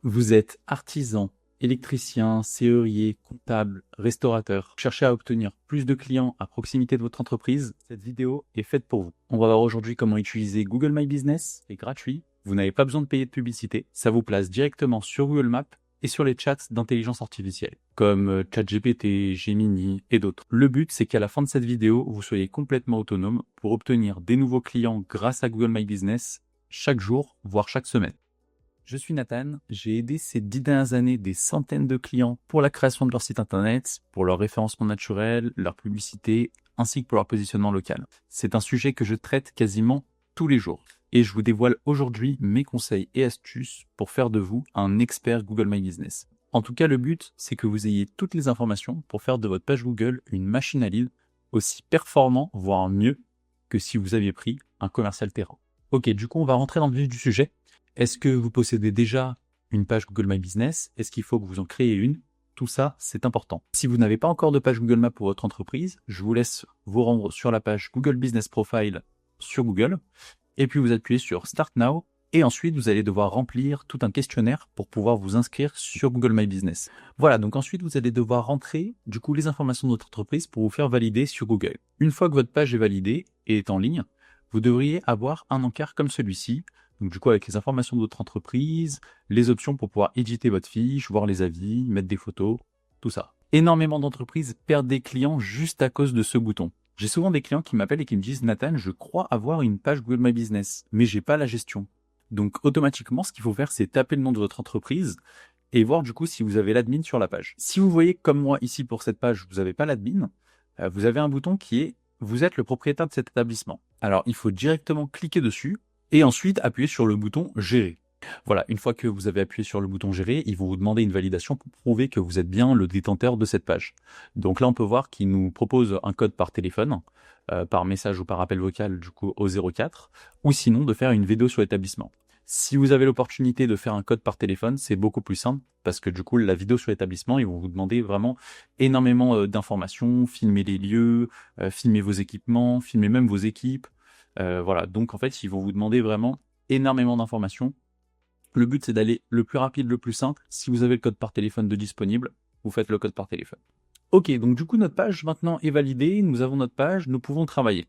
Vous êtes artisan, électricien, serrurier, comptable, restaurateur. Cherchez à obtenir plus de clients à proximité de votre entreprise. Cette vidéo est faite pour vous. On va voir aujourd'hui comment utiliser Google My Business. C'est gratuit. Vous n'avez pas besoin de payer de publicité. Ça vous place directement sur Google Maps et sur les chats d'intelligence artificielle, comme ChatGPT, Gemini et d'autres. Le but, c'est qu'à la fin de cette vidéo, vous soyez complètement autonome pour obtenir des nouveaux clients grâce à Google My Business chaque jour, voire chaque semaine. Je suis Nathan, j'ai aidé ces 10 dernières années des centaines de clients pour la création de leur site internet, pour leur référencement naturel, leur publicité, ainsi que pour leur positionnement local. C'est un sujet que je traite quasiment tous les jours. Et je vous dévoile aujourd'hui mes conseils et astuces pour faire de vous un expert Google My Business. En tout cas, le but, c'est que vous ayez toutes les informations pour faire de votre page Google une machine à lead aussi performant, voire mieux, que si vous aviez pris un commercial terrain. Ok, du coup, on va rentrer dans le vif du sujet. Est-ce que vous possédez déjà une page Google My Business? Est-ce qu'il faut que vous en créez une? Tout ça, c'est important. Si vous n'avez pas encore de page Google Maps pour votre entreprise, je vous laisse vous rendre sur la page Google Business Profile sur Google, et puis vous appuyez sur Start Now, et ensuite vous allez devoir remplir tout un questionnaire pour pouvoir vous inscrire sur Google My Business. Voilà, donc ensuite vous allez devoir rentrer du coup les informations de votre entreprise pour vous faire valider sur Google. Une fois que votre page est validée et est en ligne, vous devriez avoir un encart comme celui-ci. Donc du coup, avec les informations de votre entreprise, les options pour pouvoir éditer votre fiche, voir les avis, mettre des photos, tout ça. Énormément d'entreprises perdent des clients juste à cause de ce bouton. J'ai souvent des clients qui m'appellent et qui me disent « Nathan, je crois avoir une page Google My Business, mais j'ai pas la gestion. » Donc automatiquement, ce qu'il faut faire, c'est taper le nom de votre entreprise et voir du coup si vous avez l'admin sur la page. Si vous voyez comme moi ici pour cette page, vous n'avez pas l'admin, vous avez un bouton qui est « Vous êtes le propriétaire de cet établissement ». Alors il faut directement cliquer dessus et ensuite appuyer sur le bouton Gérer. Voilà, une fois que vous avez appuyé sur le bouton Gérer, ils vont vous demander une validation pour prouver que vous êtes bien le détenteur de cette page. Donc là, on peut voir qu'il nous propose un code par téléphone, par message ou par appel vocal du coup au 04, ou sinon de faire une vidéo sur l'établissement. Si vous avez l'opportunité de faire un code par téléphone, c'est beaucoup plus simple parce que du coup, la vidéo sur l'établissement, ils vont vous demander vraiment énormément d'informations, filmer les lieux, filmer vos équipements, filmer même vos équipes. Voilà, donc en fait, ils vont vous demander vraiment énormément d'informations. Le but, c'est d'aller le plus rapide, le plus simple. Si vous avez le code par téléphone de disponible, vous faites le code par téléphone. Ok, donc du coup, notre page maintenant est validée. Nous avons notre page, nous pouvons travailler.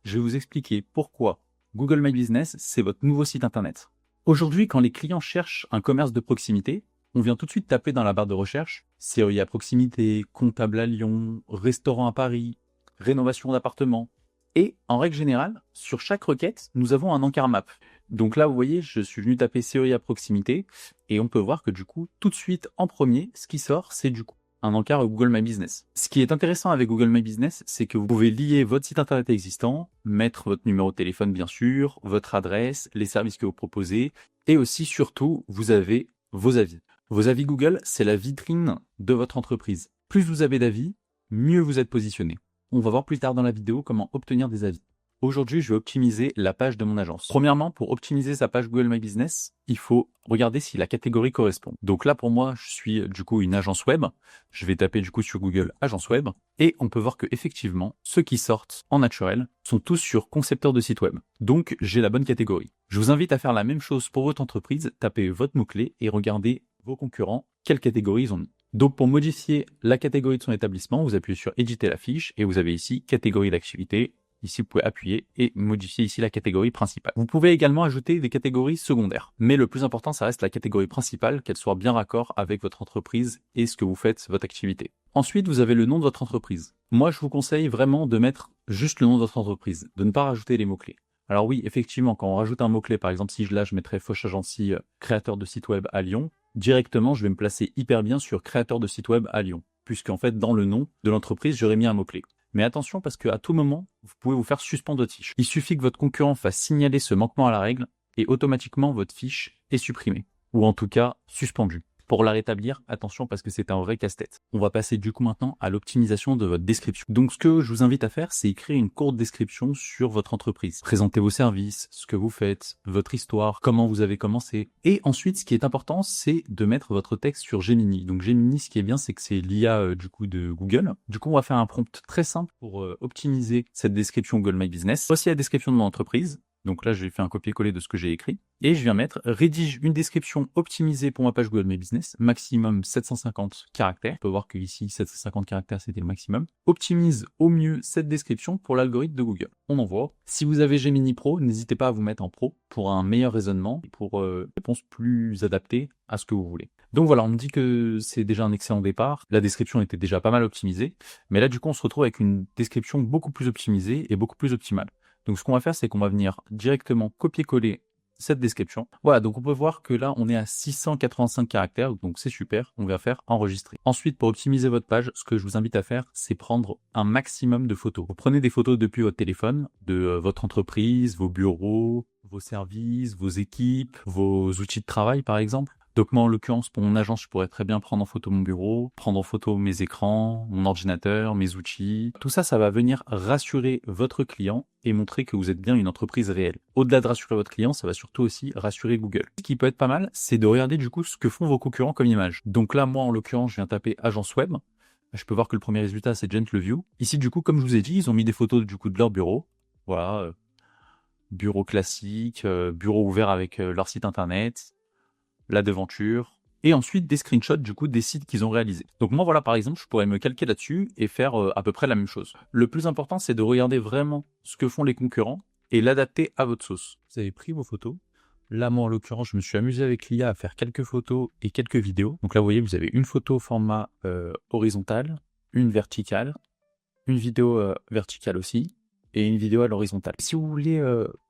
Je vais vous expliquer pourquoi Google My Business, c'est votre nouveau site internet. Aujourd'hui, quand les clients cherchent un commerce de proximité, on vient tout de suite taper dans la barre de recherche serrurier à proximité, comptable à Lyon, restaurant à Paris, rénovation d'appartements. Et en règle générale, sur chaque requête, nous avons un encart map. Donc là, vous voyez, je suis venu taper serrurier à proximité et on peut voir que du coup, tout de suite, en premier, ce qui sort, c'est du coup un encart Google My Business. Ce qui est intéressant avec Google My Business, c'est que vous pouvez lier votre site internet existant, mettre votre numéro de téléphone bien sûr, votre adresse, les services que vous proposez, et aussi surtout, vous avez vos avis. Vos avis Google, c'est la vitrine de votre entreprise. Plus vous avez d'avis, mieux vous êtes positionné. On va voir plus tard dans la vidéo comment obtenir des avis. Aujourd'hui, je vais optimiser la page de mon agence. Premièrement, pour optimiser sa page Google My Business, il faut regarder si la catégorie correspond. Donc là, pour moi, je suis du coup une agence web. Je vais taper du coup sur Google agence web et on peut voir que effectivement, ceux qui sortent en naturel sont tous sur concepteur de site web. Donc, j'ai la bonne catégorie. Je vous invite à faire la même chose pour votre entreprise. Tapez votre mot-clé et regardez vos concurrents, quelle catégorie ils ont mis. Donc pour modifier la catégorie de son établissement, vous appuyez sur éditer la fiche et vous avez ici catégorie d'activité. Ici, vous pouvez appuyer et modifier ici la catégorie principale. Vous pouvez également ajouter des catégories secondaires. Mais le plus important, ça reste la catégorie principale, qu'elle soit bien raccord avec votre entreprise et ce que vous faites, votre activité. Ensuite, vous avez le nom de votre entreprise. Moi, je vous conseille vraiment de mettre juste le nom de votre entreprise, de ne pas rajouter les mots-clés. Alors oui, effectivement, quand on rajoute un mot-clé, par exemple, si je mettrais Foch Agency, créateur de site web à Lyon, directement, je vais me placer hyper bien sur créateur de site web à Lyon, puisqu'en fait, dans le nom de l'entreprise, j'aurais mis un mot-clé. Mais attention parce qu'à tout moment, vous pouvez vous faire suspendre votre fiche. Il suffit que votre concurrent fasse signaler ce manquement à la règle et automatiquement votre fiche est supprimée. Ou en tout cas, suspendue. Pour la rétablir, attention parce que c'est un vrai casse-tête. On va passer du coup maintenant à l'optimisation de votre description. Donc ce que je vous invite à faire, c'est écrire une courte description sur votre entreprise. Présentez vos services, ce que vous faites, votre histoire, comment vous avez commencé. Et ensuite, ce qui est important, c'est de mettre votre texte sur Gemini. Donc Gemini, ce qui est bien, c'est que c'est l'IA du coup de Google. Du coup, on va faire un prompt très simple pour optimiser cette description Google My Business. Voici la description de mon entreprise. Donc là, j'ai fait un copier-coller de ce que j'ai écrit. Et je viens mettre rédige une description optimisée pour ma page Google My Business, maximum 750 caractères. On peut voir que ici 750 caractères c'était le maximum. Optimise au mieux cette description pour l'algorithme de Google. On envoie. Si vous avez Gemini Pro, n'hésitez pas à vous mettre en pro pour un meilleur raisonnement et pour réponse plus adaptée à ce que vous voulez. Donc voilà, on me dit que c'est déjà un excellent départ. La description était déjà pas mal optimisée, mais là du coup on se retrouve avec une description beaucoup plus optimisée et beaucoup plus optimale. Donc ce qu'on va faire, c'est qu'on va venir directement copier-coller cette description. Voilà, donc on peut voir que là, on est à 685 caractères, donc c'est super. On va faire enregistrer. Ensuite, pour optimiser votre page, ce que je vous invite à faire, c'est prendre un maximum de photos. Vous prenez des photos depuis votre téléphone, de votre entreprise, vos bureaux, vos services, vos équipes, vos outils de travail, par exemple. Donc moi, en l'occurrence, pour mon agence, je pourrais très bien prendre en photo mon bureau, prendre en photo mes écrans, mon ordinateur, mes outils. Tout ça, ça va venir rassurer votre client et montrer que vous êtes bien une entreprise réelle. Au-delà de rassurer votre client, ça va surtout aussi rassurer Google. Ce qui peut être pas mal, c'est de regarder du coup ce que font vos concurrents comme image. Donc là, moi, en l'occurrence, je viens taper agence web. Je peux voir que le premier résultat, c'est GentleView. Ici, du coup, comme je vous ai dit, ils ont mis des photos du coup de leur bureau. Voilà, bureau classique, bureau ouvert avec leur site internet, la devanture, et ensuite des screenshots du coup des sites qu'ils ont réalisés. Donc moi voilà, par exemple, je pourrais me calquer là-dessus et faire à peu près la même chose. Le plus important, c'est de regarder vraiment ce que font les concurrents et l'adapter à votre sauce. Vous avez pris vos photos. Là, moi, en l'occurrence, je me suis amusé avec l'IA à faire quelques photos et quelques vidéos. Donc là, vous voyez, vous avez une photo au format horizontal, une verticale, une vidéo verticale aussi, et une vidéo à l'horizontale. Si vous voulez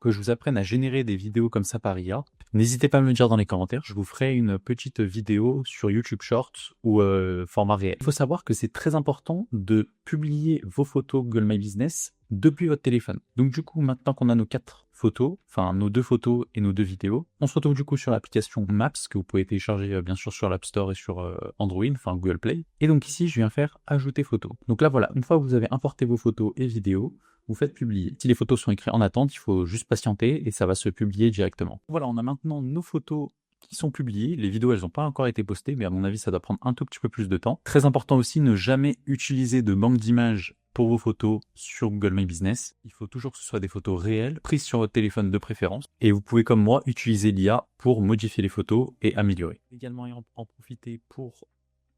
que je vous apprenne à générer des vidéos comme ça par IA, n'hésitez pas à me le dire dans les commentaires. Je vous ferai une petite vidéo sur YouTube Shorts ou format réel. Il faut savoir que c'est très important de publier vos photos Google My Business depuis votre téléphone. Donc du coup, maintenant qu'on a nos 4 photos, enfin nos 2 photos et nos 2 vidéos, on se retrouve du coup sur l'application Maps que vous pouvez télécharger bien sûr sur l'App Store et sur Android, enfin Google Play. Et donc ici, je viens faire ajouter photos. Donc là voilà, une fois que vous avez importé vos photos et vidéos, vous faites publier. Si les photos sont écrites en attente, il faut juste patienter et ça va se publier directement. Voilà, on a maintenant nos photos qui sont publiées. Les vidéos, elles n'ont pas encore été postées, mais à mon avis, ça doit prendre un tout petit peu plus de temps. Très important aussi, ne jamais utiliser de banque d'images pour vos photos sur Google My Business. Il faut toujours que ce soit des photos réelles, prises sur votre téléphone de préférence. Et vous pouvez, comme moi, utiliser l'IA pour modifier les photos et améliorer. Également, en profiter pour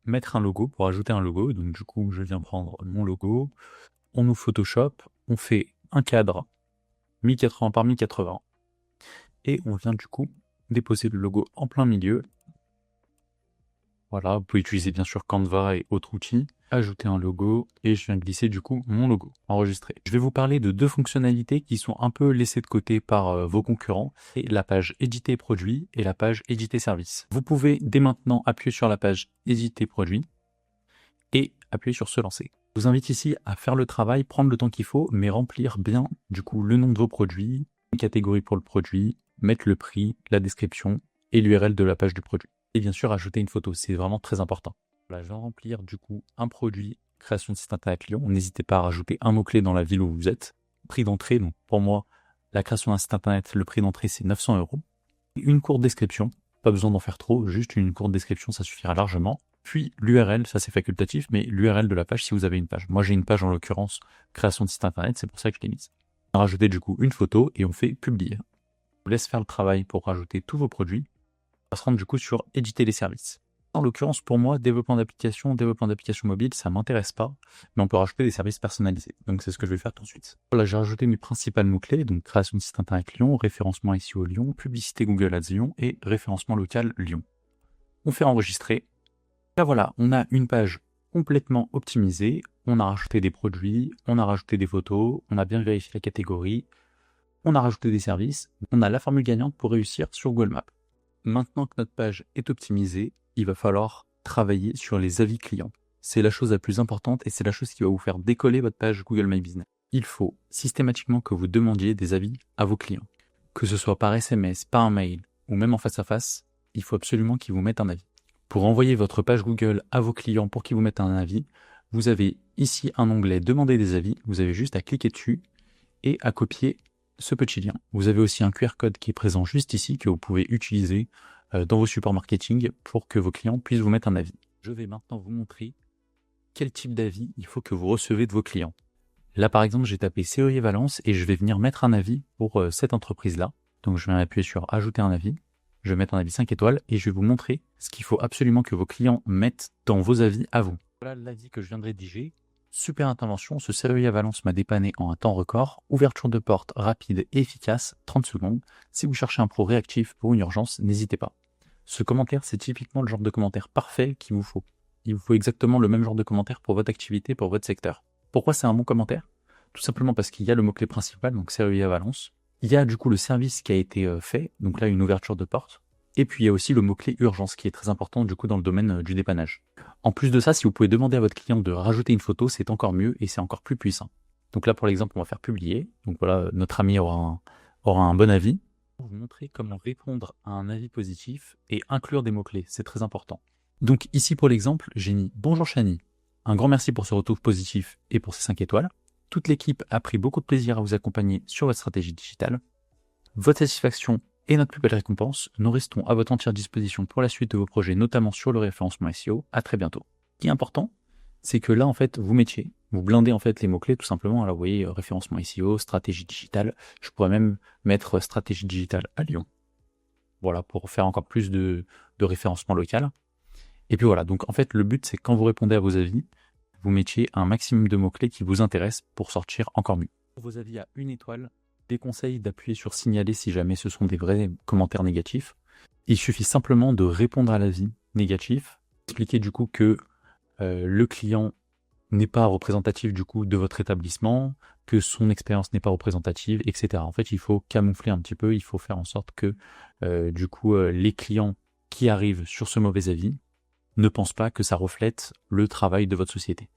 mettre un logo, pour ajouter un logo. Donc du coup, je viens prendre mon logo. On ouvre Photoshop, on fait un cadre 1080 par 1080 et on vient du coup déposer le logo en plein milieu. Voilà, vous pouvez utiliser bien sûr Canva et autres outils. Ajouter un logo et je viens glisser du coup mon logo, enregistrer. Je vais vous parler de 2 fonctionnalités qui sont un peu laissées de côté par vos concurrents. C'est la page éditer produit et la page éditer service. Vous pouvez dès maintenant appuyer sur la page éditer produit et appuyer sur se lancer. Je vous invite ici à faire le travail, prendre le temps qu'il faut, mais remplir bien du coup le nom de vos produits, une catégorie pour le produit, mettre le prix, la description et l'URL de la page du produit. Et bien sûr ajouter une photo, c'est vraiment très important. Voilà, je vais remplir du coup un produit, création de site internet Lyon. N'hésitez pas à rajouter un mot-clé dans la ville où vous êtes. Prix d'entrée, donc pour moi, la création d'un site internet, le prix d'entrée c'est 900 €. Une courte description, pas besoin d'en faire trop, juste une courte description, ça suffira largement. Puis l'URL, ça c'est facultatif, mais l'URL de la page si vous avez une page. Moi j'ai une page en l'occurrence, création de site internet, c'est pour ça que je l'ai mise. On va rajouter du coup une photo et on fait publier. Je vous laisse faire le travail pour rajouter tous vos produits. On va se rendre du coup sur éditer les services. En l'occurrence pour moi, développement d'application mobile, ça m'intéresse pas, mais on peut rajouter des services personnalisés. Donc c'est ce que je vais faire tout de suite. Voilà, j'ai rajouté mes principales mots-clés, donc création de site internet Lyon, référencement SEO Lyon, publicité Google Ads Lyon et référencement local Lyon. On fait enregistrer. Là voilà, on a une page complètement optimisée, on a rajouté des produits, on a rajouté des photos, on a bien vérifié la catégorie, on a rajouté des services, on a la formule gagnante pour réussir sur Google Maps. Maintenant que notre page est optimisée, il va falloir travailler sur les avis clients. C'est la chose la plus importante et c'est la chose qui va vous faire décoller votre page Google My Business. Il faut systématiquement que vous demandiez des avis à vos clients. Que ce soit par SMS, par mail ou même en face à face, il faut absolument qu'ils vous mettent un avis. Pour envoyer votre page Google à vos clients pour qu'ils vous mettent un avis, vous avez ici un onglet « Demander des avis ». Vous avez juste à cliquer dessus et à copier ce petit lien. Vous avez aussi un QR code qui est présent juste ici que vous pouvez utiliser dans vos supports marketing pour que vos clients puissent vous mettre un avis. Je vais maintenant vous montrer quel type d'avis il faut que vous recevez de vos clients. Là par exemple, j'ai tapé Serrurier Valence et je vais venir mettre un avis pour cette entreprise-là. Donc je vais appuyer sur ajouter un avis. Je vais mettre un avis 5 étoiles et je vais vous montrer ce qu'il faut absolument que vos clients mettent dans vos avis à vous. Voilà l'avis que je viens de rédiger. Super intervention, ce serrurier à Valence m'a dépanné en un temps record. Ouverture de porte rapide et efficace, 30 secondes. Si vous cherchez un pro réactif pour une urgence, n'hésitez pas. Ce commentaire, c'est typiquement le genre de commentaire parfait qu'il vous faut. Il vous faut exactement le même genre de commentaire pour votre activité, pour votre secteur. Pourquoi c'est un bon commentaire? Tout simplement parce qu'il y a le mot-clé principal, donc serrurier à Valence. Il y a du coup le service qui a été fait, donc là une ouverture de porte. Et puis il y a aussi le mot-clé urgence qui est très important du coup dans le domaine du dépannage. En plus de ça, si vous pouvez demander à votre client de rajouter une photo, c'est encore mieux et c'est encore plus puissant. Donc là pour l'exemple, on va faire publier. Donc voilà, notre ami aura un bon avis. Pour vous montrer comment répondre à un avis positif et inclure des mots-clés, c'est très important. Donc ici pour l'exemple, j'ai mis « Bonjour Chani, un grand merci pour ce retour positif et pour ces 5 étoiles. Toute l'équipe a pris beaucoup de plaisir à vous accompagner sur votre stratégie digitale. Votre satisfaction est notre plus belle récompense. Nous restons à votre entière disposition pour la suite de vos projets, notamment sur le référencement SEO. À très bientôt. » Ce qui est important, c'est que là, en fait, vous blindez en fait les mots-clés tout simplement. Alors, vous voyez, référencement SEO, stratégie digitale. Je pourrais même mettre stratégie digitale à Lyon. Voilà, pour faire encore plus de référencement local. Et puis voilà, donc en fait, le but, c'est quand vous répondez à vos avis, vous mettiez un maximum de mots-clés qui vous intéressent pour sortir encore mieux. Pour vos avis à 1 étoile, déconseille d'appuyer sur signaler si jamais ce sont des vrais commentaires négatifs. Il suffit simplement de répondre à l'avis négatif, expliquer du coup que le client n'est pas représentatif du coup de votre établissement, que son expérience n'est pas représentative, etc. En fait, il faut camoufler un petit peu, il faut faire en sorte que du coup les clients qui arrivent sur ce mauvais avis ne pensent pas que ça reflète le travail de votre société.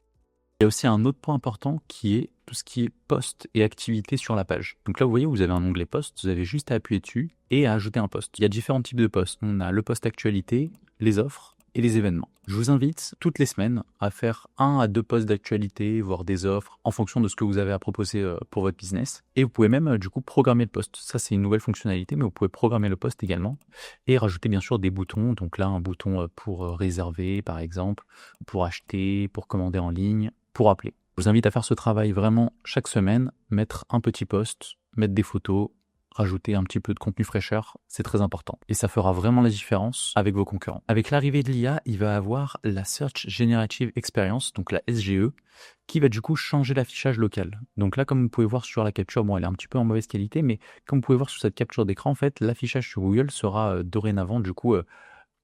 Il y a aussi un autre point important qui est tout ce qui est post et activité sur la page. Donc là, vous voyez, vous avez un onglet post, vous avez juste à appuyer dessus et à ajouter un post. Il y a différents types de posts. On a le post actualité, les offres et les événements. Je vous invite toutes les semaines à faire 1 à 2 posts d'actualité, voire des offres, en fonction de ce que vous avez à proposer pour votre business. Et vous pouvez même du coup programmer le post. Ça, c'est une nouvelle fonctionnalité, mais vous pouvez programmer le post également et rajouter bien sûr des boutons. Donc là, un bouton pour réserver, par exemple, pour acheter, pour commander en ligne, pour appeler. Je vous invite à faire ce travail vraiment chaque semaine, mettre un petit post, mettre des photos, rajouter un petit peu de contenu fraîcheur, c'est très important. Et ça fera vraiment la différence avec vos concurrents. Avec l'arrivée de l'IA, il va avoir la Search Generative Experience, donc la SGE, qui va du coup changer l'affichage local. Donc là, comme vous pouvez voir sur la capture, bon, elle est un petit peu en mauvaise qualité, mais comme vous pouvez voir sur cette capture d'écran, en fait, l'affichage sur Google sera dorénavant, du coup,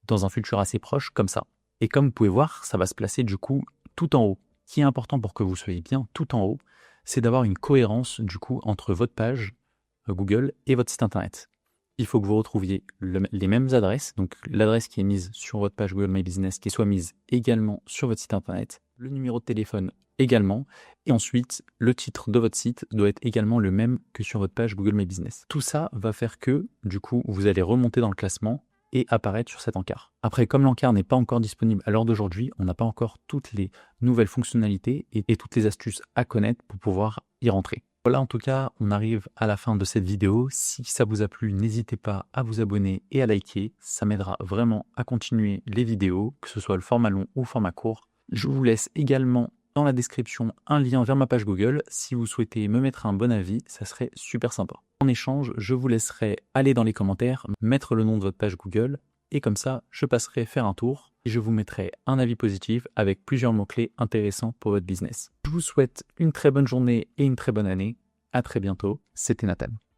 dans un futur assez proche, comme ça. Et comme vous pouvez voir, ça va se placer, du coup, tout en haut. Ce qui est important pour que vous soyez bien tout en haut, c'est d'avoir une cohérence, du coup, entre votre page Google et votre site internet. Il faut que vous retrouviez les mêmes adresses, donc l'adresse qui est mise sur votre page Google My Business qui soit mise également sur votre site internet, le numéro de téléphone également, et ensuite le titre de votre site doit être également le même que sur votre page Google My Business. Tout ça va faire que, du coup, vous allez remonter dans le classement et apparaître sur cet encart. Après, comme l'encart n'est pas encore disponible à l'heure d'aujourd'hui, on n'a pas encore toutes les nouvelles fonctionnalités et toutes les astuces à connaître pour pouvoir y rentrer. Voilà, en tout cas, on arrive à la fin de cette vidéo. Si ça vous a plu, n'hésitez pas à vous abonner et à liker. Ça m'aidera vraiment à continuer les vidéos, que ce soit le format long ou le format court. Je vous laisse également dans la description un lien vers ma page Google. Si vous souhaitez me mettre un bon avis, ça serait super sympa. En échange, je vous laisserai aller dans les commentaires, mettre le nom de votre page Google, et comme ça, je passerai faire un tour et je vous mettrai un avis positif avec plusieurs mots-clés intéressants pour votre business. Je vous souhaite une très bonne journée et une très bonne année. À très bientôt. C'était Nathan.